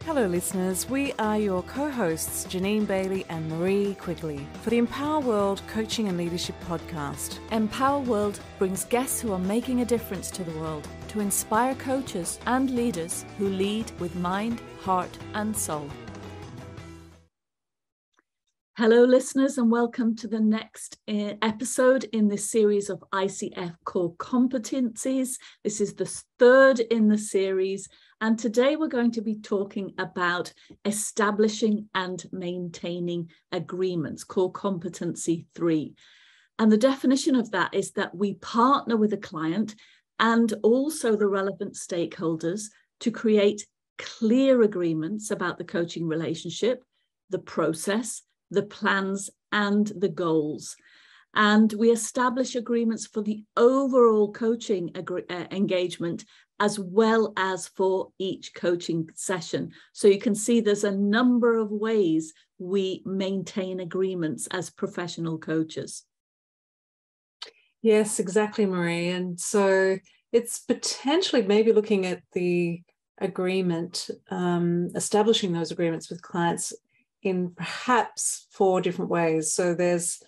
Hello listeners, we are your co-hosts Jeanine Bailey and Marie Quigley for the Empower World Coaching and Leadership Podcast. Empower World brings guests who are making a difference to the world to inspire coaches and leaders who lead with mind, heart and soul. Hello listeners, and welcome to the next episode in this series of ICF called Competencies. This is the third in the series, and today we're going to be talking about establishing and maintaining agreements, called Competency 3. And the definition of that is that we partner with a client and also the relevant stakeholders to create clear agreements about the coaching relationship, the process, the plans and the goals. And we establish agreements for the overall coaching engagement as well as for each coaching session. So you can see there's a number of ways we maintain agreements as professional coaches. Yes, exactly, Marie. And so it's potentially maybe looking at the agreement, establishing those agreements with clients in perhaps 4 different ways. So there's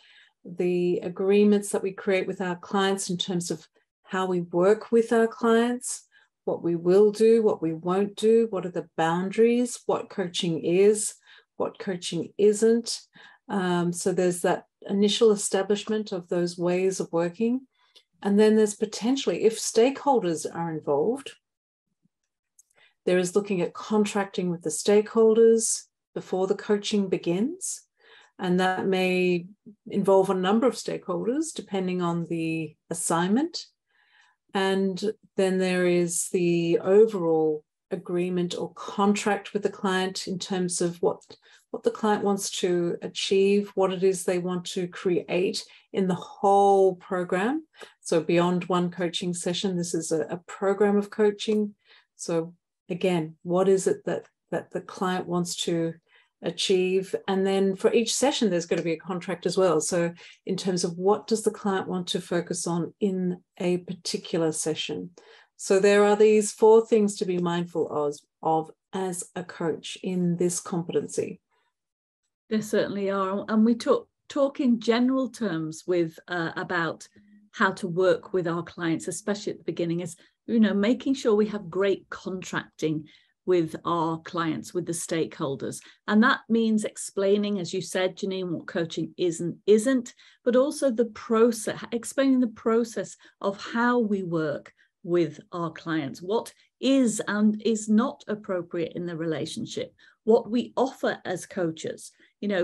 the agreements that we create with our clients in terms of how we work with our clients, what we will do, what we won't do, what are the boundaries, what coaching is, what coaching isn't. So there's that initial establishment of those ways of working. And then there's potentially, if stakeholders are involved, there is looking at contracting with the stakeholders before the coaching begins. And that may involve a number of stakeholders depending on the assignment. And then there is the overall agreement or contract with the client in terms of what the client wants to achieve, what it is they want to create in the whole program. So beyond one coaching session, this is a program of coaching. So again, what is it that the client wants to achieve? And then for each session, there's going to be a contract as well. So in terms of what does the client want to focus on in a particular session. So there are these 4 things to be mindful of as a coach in this competency. There certainly are. And we talk in general terms with about how to work with our clients, especially at the beginning, is, making sure we have great contracting with our clients, with the stakeholders. And that means explaining, as you said, Jeanine, what coaching isn't, but also the process, explaining the process of how we work with our clients, what is and is not appropriate in the relationship, what we offer as coaches.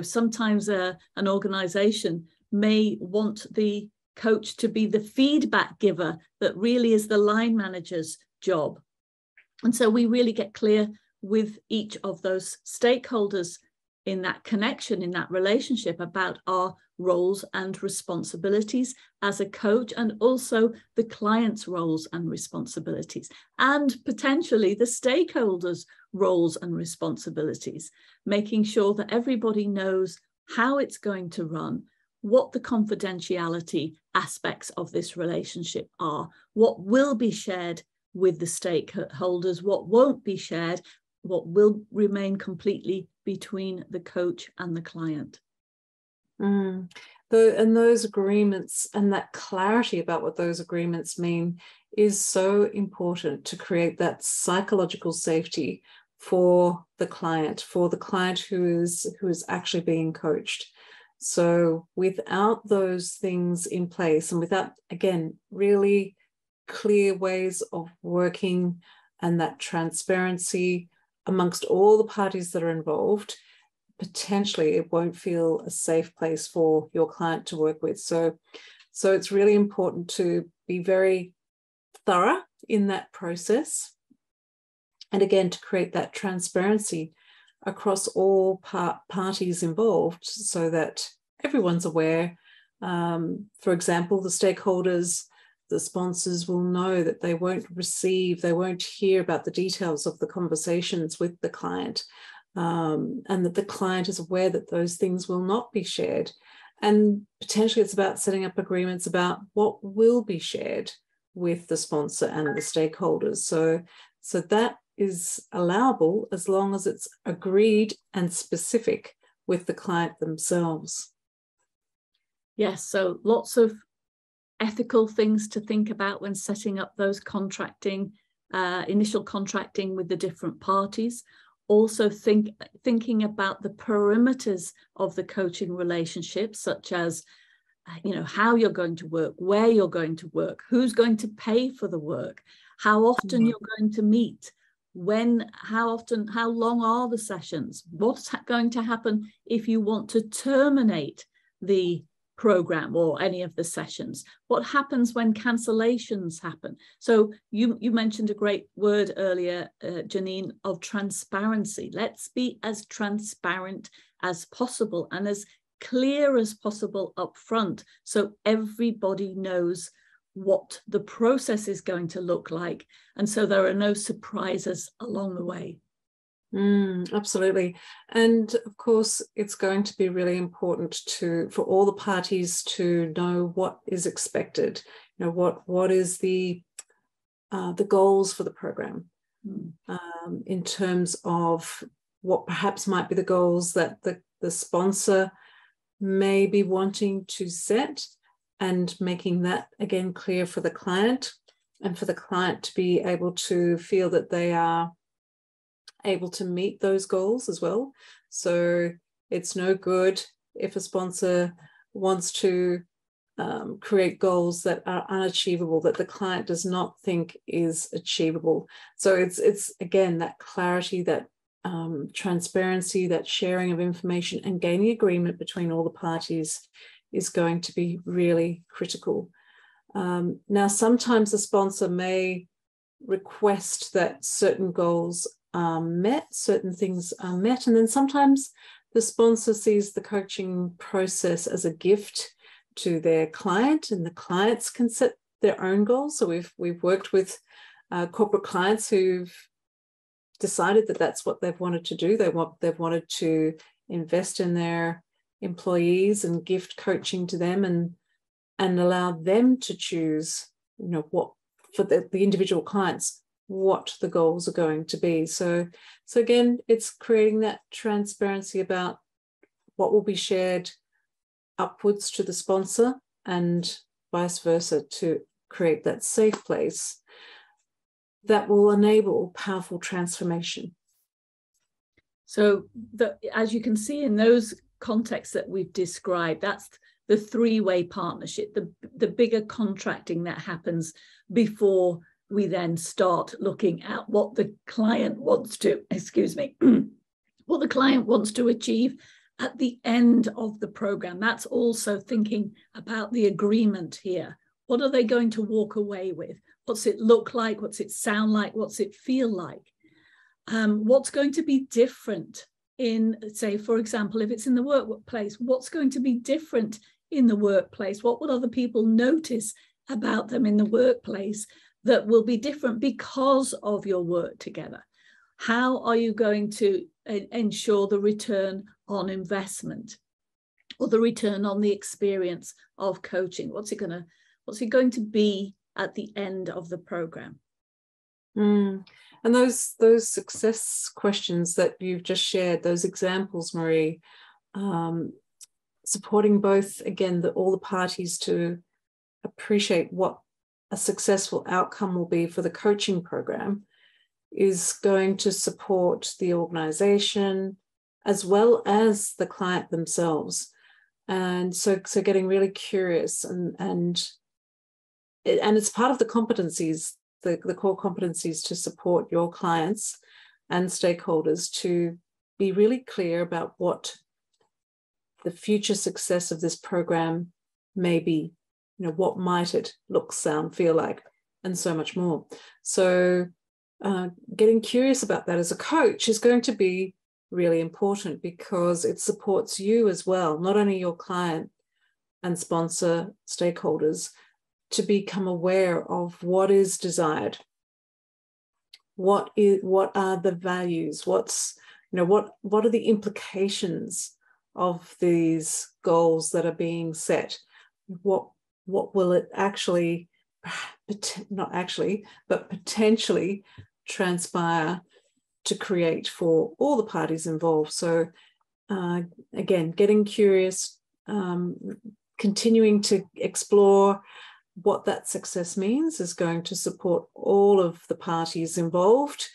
Sometimes an organization may want the coach to be the feedback giver that really is the line manager's job. And so we really get clear with each of those stakeholders in that connection, in that relationship, about our roles and responsibilities as a coach, and also the client's roles and responsibilities, and potentially the stakeholders' roles and responsibilities, making sure that everybody knows how it's going to run, what the confidentiality aspects of this relationship are, what will be shared with the stakeholders, what won't be shared, what will remain completely between the coach and the client. And those agreements and that clarity about what those agreements mean is so important to create that psychological safety for the client who is actually being coached. So without those things in place, and without, again, really clear ways of working and that transparency amongst all the parties that are involved, potentially it won't feel a safe place for your client to work with. So it's really important to be very thorough in that process. And again, to create that transparency across all parties involved so that everyone's aware. For example, the stakeholders, the sponsors will know that they won't hear about the details of the conversations with the client, and that the client is aware that those things will not be shared. And potentially it's about setting up agreements about what will be shared with the sponsor and the stakeholders. So that is allowable as long as it's agreed and specific with the client themselves. Yes, so lots of ethical things to think about when setting up those contracting, initial contracting with the different parties. Also thinking about the perimeters of the coaching relationship, such as how you're going to work, where you're going to work, who's going to pay for the work, how often you're going to meet, when, how often, how long are the sessions, what's going to happen if you want to terminate the program or any of the sessions, what happens when cancellations happen. So you mentioned a great word earlier, Jeanine, of transparency. Let's be as transparent as possible and as clear as possible up front, so everybody knows what the process is going to look like, and so there are no surprises along the way. Absolutely. And of course, it's going to be really important for all the parties to know what is expected. What is the goals for the program, in terms of what perhaps might be the goals that the sponsor may be wanting to set, and making that again clear for the client, and for the client to be able to feel that they are able to meet those goals as well. So it's no good if a sponsor wants to create goals that are unachievable, that the client does not think is achievable. So it's again that clarity, that transparency, that sharing of information, and gaining agreement between all the parties is going to be really critical. Now, sometimes the sponsor may request that certain goals are met, certain things are met, and then sometimes the sponsor sees the coaching process as a gift to their client, and the clients can set their own goals. So we've worked with corporate clients who've decided that that's what they've wanted to do. They've wanted to invest in their employees and gift coaching to them, and allow them to choose, what for the individual clients, what the goals are going to be. So again, it's creating that transparency about what will be shared upwards to the sponsor and vice versa, to create that safe place that will enable powerful transformation. So as you can see in those contexts that we've described, that's the three-way partnership, the bigger contracting that happens before we then start looking at what the client wants to, what the client wants to achieve at the end of the program. That's also thinking about the agreement here. What are they going to walk away with? What's it look like? What's it sound like? What's it feel like? What's going to be different in, say, for example, if it's in the workplace, what's going to be different in the workplace? What will other people notice about them in the workplace that will be different because of your work together? How are you going to ensure the return on investment, or the return on the experience of coaching? What's it going to be at the end of the program? And those success questions that you've just shared, those examples, Marie, supporting both, again, all the parties to appreciate what a successful outcome will be for the coaching program, is going to support the organization as well as the client themselves. And so getting really curious, and it's part of the competencies, the core competencies, to support your clients and stakeholders to be really clear about what the future success of this program may be. What might it look, sound, feel like, and so much more. So getting curious about that as a coach is going to be really important, because it supports you as well, not only your client and sponsor stakeholders, to become aware of what is desired, what are the values, what are the implications of these goals that are being set, what will it actually, not actually, but potentially transpire to create for all the parties involved. So again, getting curious, continuing to explore what that success means is going to support all of the parties involved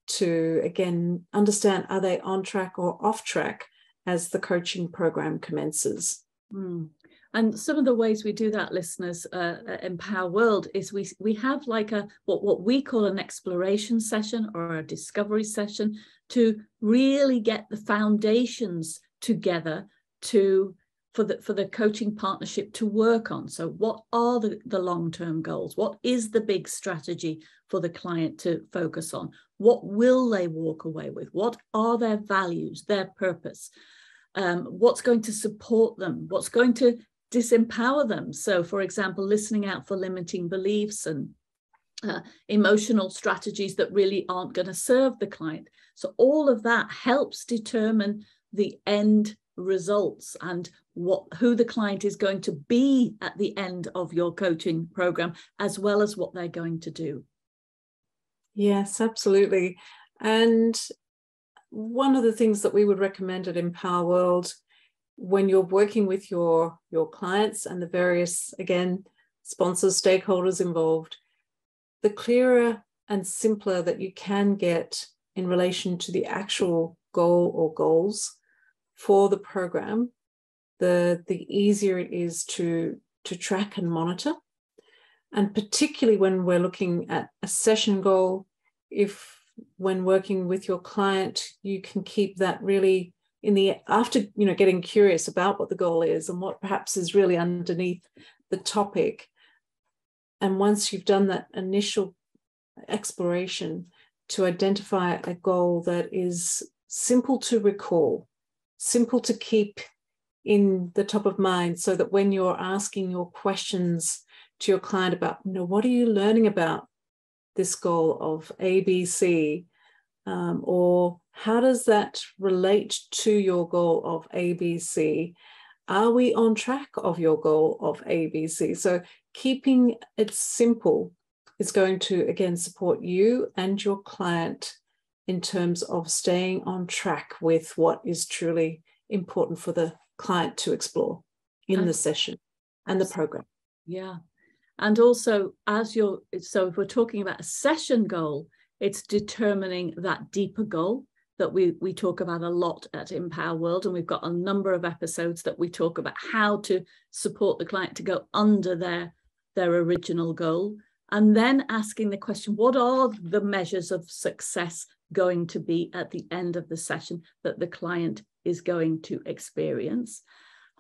to, again, understand, are they on track or off track as the coaching program commences. And some of the ways we do that, listeners, at Empower World, is we have like what we call an exploration session or a discovery session to really get the foundations together for the coaching partnership to work on. So what are the long-term goals? What is the big strategy for the client to focus on? What will they walk away with? What are their values, their purpose? What's going to support them? What's going to disempower them? So, for example, listening out for limiting beliefs and emotional strategies that really aren't going to serve the client. So all of that helps determine the end results and who the client is going to be at the end of your coaching program, as well as what they're going to do. Yes, absolutely. And one of the things that we would recommend at Empower World, when you're working with your clients and the various, again, sponsors, stakeholders involved, the clearer and simpler that you can get in relation to the actual goal or goals for the program, the easier it is to track and monitor. And particularly when we're looking at a session goal, if when working with your client, you can keep that really after getting curious about what the goal is and what perhaps is really underneath the topic. And once you've done that initial exploration, to identify a goal that is simple to recall, simple to keep in the top of mind, so that when you're asking your questions to your client about, what are you learning about this goal of ABC, or how does that relate to your goal of ABC? Are we on track of your goal of ABC? So keeping it simple is going to, again, support you and your client in terms of staying on track with what is truly important for the client to explore in the session and the program. Yeah. And also, so if we're talking about a session goal, it's determining that deeper goal that we talk about a lot at Empower World. And we've got a number of episodes that we talk about how to support the client to go under their original goal. And then asking the question, what are the measures of success going to be at the end of the session that the client is going to experience?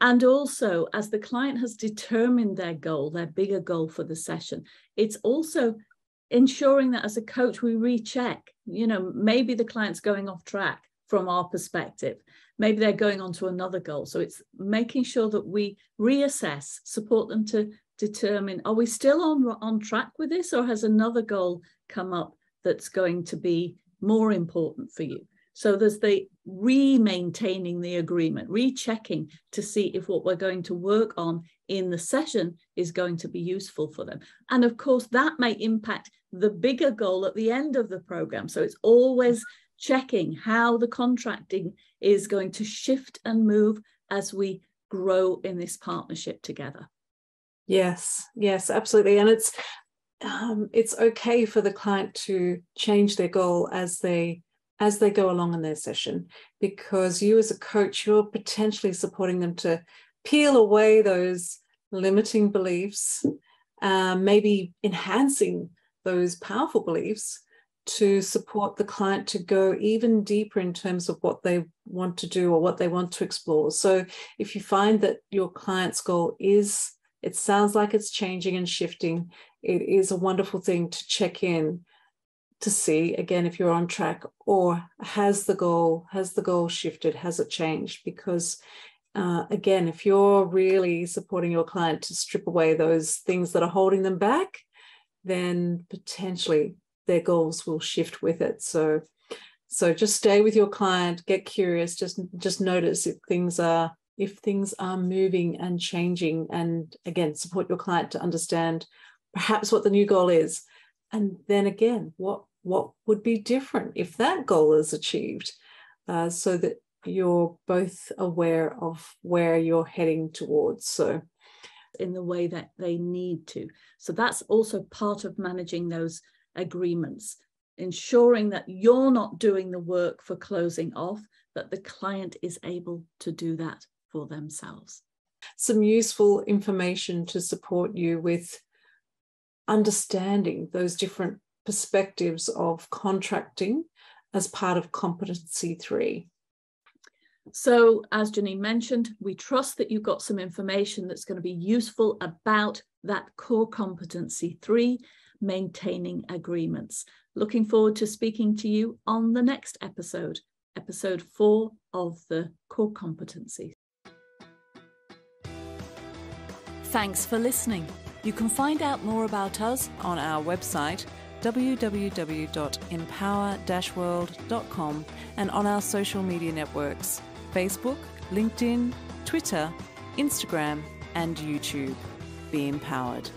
And also, as the client has determined their goal, their bigger goal for the session, it's also ensuring that as a coach, we recheck, maybe the client's going off track from our perspective. Maybe they're going on to another goal. So it's making sure that we reassess, support them to determine, are we still on track with this, or has another goal come up that's going to be more important for you? So there's the maintaining the agreement, rechecking to see if what we're going to work on in the session is going to be useful for them. And of course, that may impact the bigger goal at the end of the program. So it's always checking how the contracting is going to shift and move as we grow in this partnership together. Yes, absolutely. And it's okay for the client to change their goal as they go along in their session, because you as a coach, you're potentially supporting them to peel away those limiting beliefs, maybe enhancing those powerful beliefs to support the client to go even deeper in terms of what they want to do or what they want to explore. So if you find that your client's goal it sounds like it's changing and shifting, it is a wonderful thing to check in to see, again, if you're on track, or has the goal shifted, has it changed? Because again, if you're really supporting your client to strip away those things that are holding them back, then potentially their goals will shift with it. So just stay with your client, get curious, just notice if things are moving and changing, and again, support your client to understand perhaps what the new goal is. And then again, what what would be different if that goal is achieved, so that you're both aware of where you're heading towards. So in the way that they need to. So that's also part of managing those agreements, ensuring that you're not doing the work for closing off, that the client is able to do that for themselves. Some useful information to support you with understanding those different perspectives of contracting as part of Competency 3. So, as Jeanine mentioned, we trust that you got some information that's going to be useful about that core competency 3, maintaining agreements. Looking forward to speaking to you on the next episode, episode 4 of the core competencies. Thanks for listening. You can find out more about us on our website, www.empower-world.com, and on our social media networks, Facebook, LinkedIn, Twitter, Instagram, and YouTube. Be empowered.